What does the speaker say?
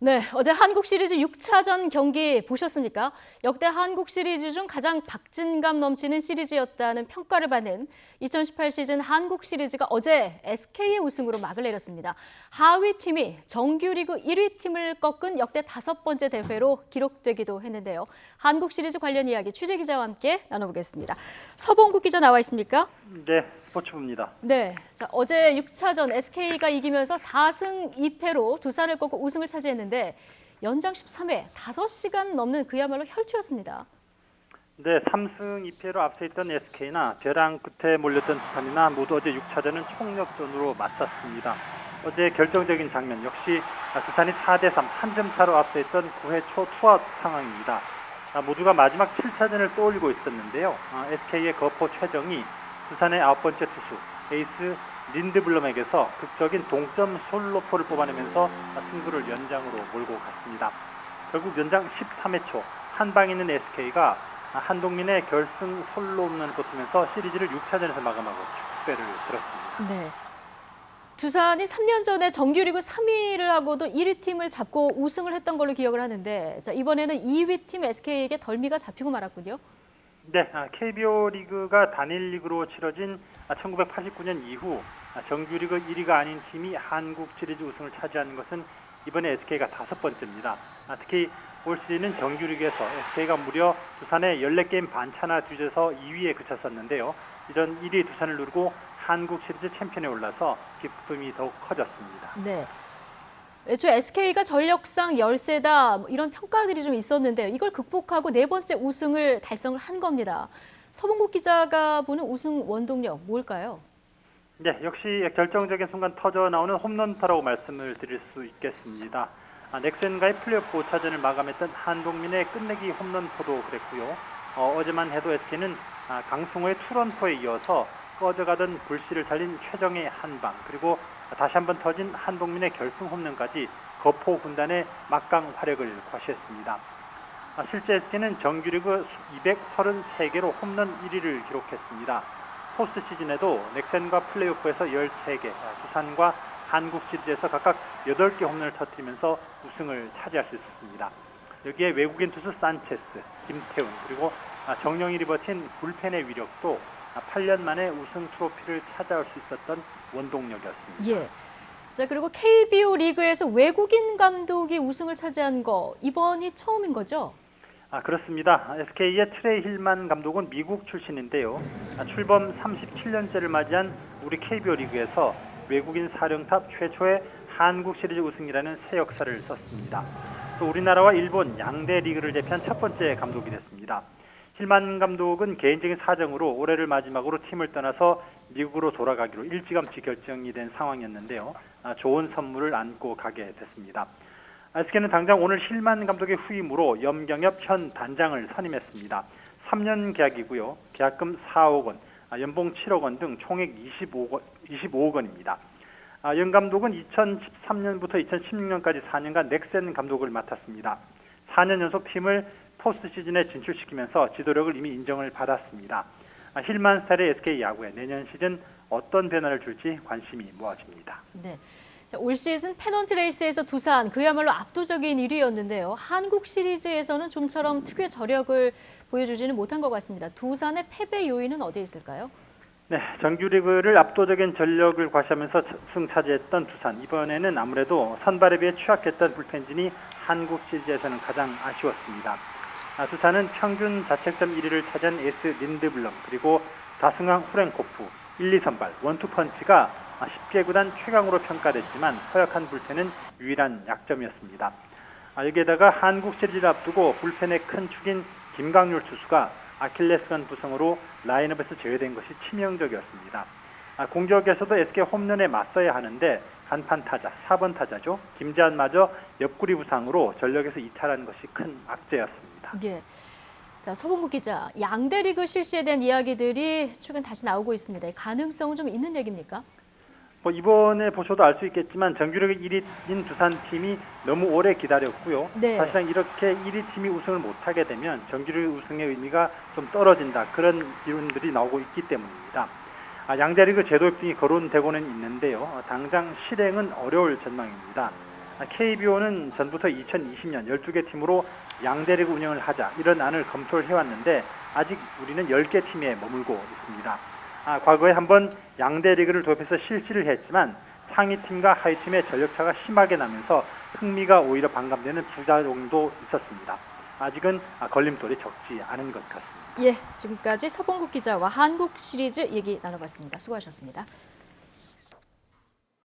네, 어제 한국 시리즈 6차전 경기 보셨습니까? 역대 한국 시리즈 중 가장 박진감 넘치는 시리즈였다는 평가를 받는 2018 시즌 한국 시리즈가 어제 SK의 우승으로 막을 내렸습니다. 하위 팀이 정규리그 1위 팀을 꺾은 역대 5번째 대회로 기록되기도 했는데요. 한국 시리즈 관련 이야기 취재 기자와 함께 나눠보겠습니다. 서봉국 기자 나와 있습니까? 네, 스포츠부입니다. 네, 자, 어제 6차전 SK가 이기면서 4승 2패로 두산을 꺾고 우승을 차지했는데 연장 13회 5시간 넘는 그야말로 혈투였습니다. 네, 3승 2패로 앞서 있던 SK나 벼랑 끝에 몰렸던 두산이나 모두 어제 6차전은 총력전으로 맞섰습니다. 어제 결정적인 장면 역시 두산이 4대3 한 점 차로 앞서 있던 9회 초 투아웃 상황입니다. 모두가 마지막 7차전을 떠올리고 있었는데요. SK의 거포 최정이 두산의 9번째 투수 에이스 린드블럼에게서 극적인 동점 솔로포를 뽑아내면서 승부를 연장으로 몰고 갔습니다. 결국 연장 13회 초 한방 있는 SK가 한동민의 결승 솔로 홈런을 꽂히면서 시리즈를 6차전에서 마감하고 축배를 들었습니다. 네. 두산이 3년 전에 정규리그 3위를 하고도 1위 팀을 잡고 우승을 했던 걸로 기억을 하는데 자, 이번에는 2위 팀 SK에게 덜미가 잡히고 말았군요. 네, KBO 리그가 단일 리그로 치러진 1989년 이후 정규리그 1위가 아닌 팀이 한국 시리즈 우승을 차지하는 것은 이번에 SK가 5번째입니다. 특히 올 시즌은 정규리그에서 SK가 무려 두산의 14게임 반차나 뒤져서 2위에 그쳤었는데요. 이전 1위 두산을 누르고 한국 시리즈 챔피언에 올라서 기쁨이 더욱 커졌습니다. 네. 애초에 SK가 전력상 열세다 이런 평가들이 좀 있었는데요. 이걸 극복하고 4번째 우승을 달성을 한 겁니다. 서봉국 기자가 보는 우승 원동력 뭘까요? 네, 역시 결정적인 순간 터져 나오는 홈런타라고 말씀을 드릴 수 있겠습니다. 넥센과의 플레이오프 5차전을 마감했던 한동민의 끝내기 홈런포도 그랬고요. 어제만 해도 SK는 강승호의 투런포에 이어서 꺼져가던 불씨를 살린 최정의 한방, 그리고 다시 한번 터진 한동민의 결승 홈런까지 거포 군단의 막강 화력을 과시했습니다. 실제 SK는 정규리그 233개로 홈런 1위를 기록했습니다. 포스트 시즌에도 넥센과 플레이오프에서 13개, 두산과 한국 시리즈에서 각각 8개 홈런을 터뜨리면서 우승을 차지할 수 있었습니다. 여기에 외국인 투수 산체스, 김태훈, 그리고 정영일이 버틴 불펜의 위력도 8년 만에 우승 트로피를 찾아올 수 있었던 원동력이었습니다. 예. 자, 그리고 KBO 리그에서 외국인 감독이 우승을 차지한 거 이번이 처음인 거죠? 그렇습니다. SK의 트레이 힐만 감독은 미국 출신인데요. 출범 37년째를 맞이한 우리 KBO 리그에서 외국인 사령탑 최초의 한국 시리즈 우승이라는 새 역사를 썼습니다. 또 우리나라와 일본 양대 리그를 대표한 첫 번째 감독이 됐습니다. 힐만 감독은 개인적인 사정으로 올해를 마지막으로 팀을 떠나서 미국으로 돌아가기로 일찌감치 결정이 된 상황이었는데요. 좋은 선물을 안고 가게 됐습니다. SK는 당장 오늘 힐만 감독의 후임으로 염경엽 현 단장을 선임했습니다. 3년 계약이고요. 계약금 4억 원, 연봉 7억 원 등 총액 25억 원입니다. 연 감독은 2013년부터 2016년까지 4년간 넥센 감독을 맡았습니다. 4년 연속 팀을 포스트 시즌에 진출시키면서 지도력을 이미 인정을 받았습니다. 힐만 스타일의 SK 야구에 내년 시즌 어떤 변화를 줄지 관심이 모아집니다. 네. 자, 올 시즌 페넌트 레이스에서 두산 그야말로 압도적인 1위였는데요. 한국 시리즈에서는 좀처럼 특유의 저력을 보여주지는 못한 것 같습니다. 두산의 패배 요인은 어디에 있을까요? 네, 정규리그를 압도적인 전력을 과시하면서 승 차지했던 두산. 이번에는 아무래도 선발에 비해 취약했던 불펜진이 한국 시리즈에서는 가장 아쉬웠습니다. 두산은 평균 자책점 1위를 차지한 에이스 린드블럼, 그리고 다승왕 후렌코프, 1, 2선발, 원투펀치가 10개 구단 최강으로 평가됐지만 허약한 불펜은 유일한 약점이었습니다. 여기에다가 한국 시리즈를 앞두고 불펜의 큰 축인 김광률 투수가 아킬레스건 부상으로 라인업에서 제외된 것이 치명적이었습니다. 공격에서도 SK 홈런에 맞서야 하는데 간판 타자, 4번 타자죠. 김재환마저 옆구리 부상으로 전력에서 이탈한 것이 큰 악재였습니다. 예. 자, 서봉국 기자, 양대 리그 실시에 대한 이야기들이 최근 다시 나오고 있습니다. 가능성은 좀 있는 얘기입니까? 이번에 보셔도 알 수 있겠지만 정규리그 1위인 두산팀이 너무 오래 기다렸고요. 네. 사실상 이렇게 1위 팀이 우승을 못하게 되면 정규리그 우승의 의미가 좀 떨어진다. 그런 이론들이 나오고 있기 때문입니다. 양대리그 제도 협정이 거론되고는 있는데요. 당장 실행은 어려울 전망입니다. KBO는 전부터 2020년 12개 팀으로 양대리그 운영을 하자 이런 안을 검토를 해왔는데 아직 우리는 10개 팀에 머물고 있습니다. 과거에 한번 양대리그를 도입해서 실시를 했지만 상위팀과 하위팀의 전력차가 심하게 나면서 흥미가 오히려 반감되는 부작용도 있었습니다. 아직은 걸림돌이 적지 않은 것 같습니다. 예, 지금까지 서봉국 기자와 한국 시리즈 얘기 나눠봤습니다. 수고하셨습니다.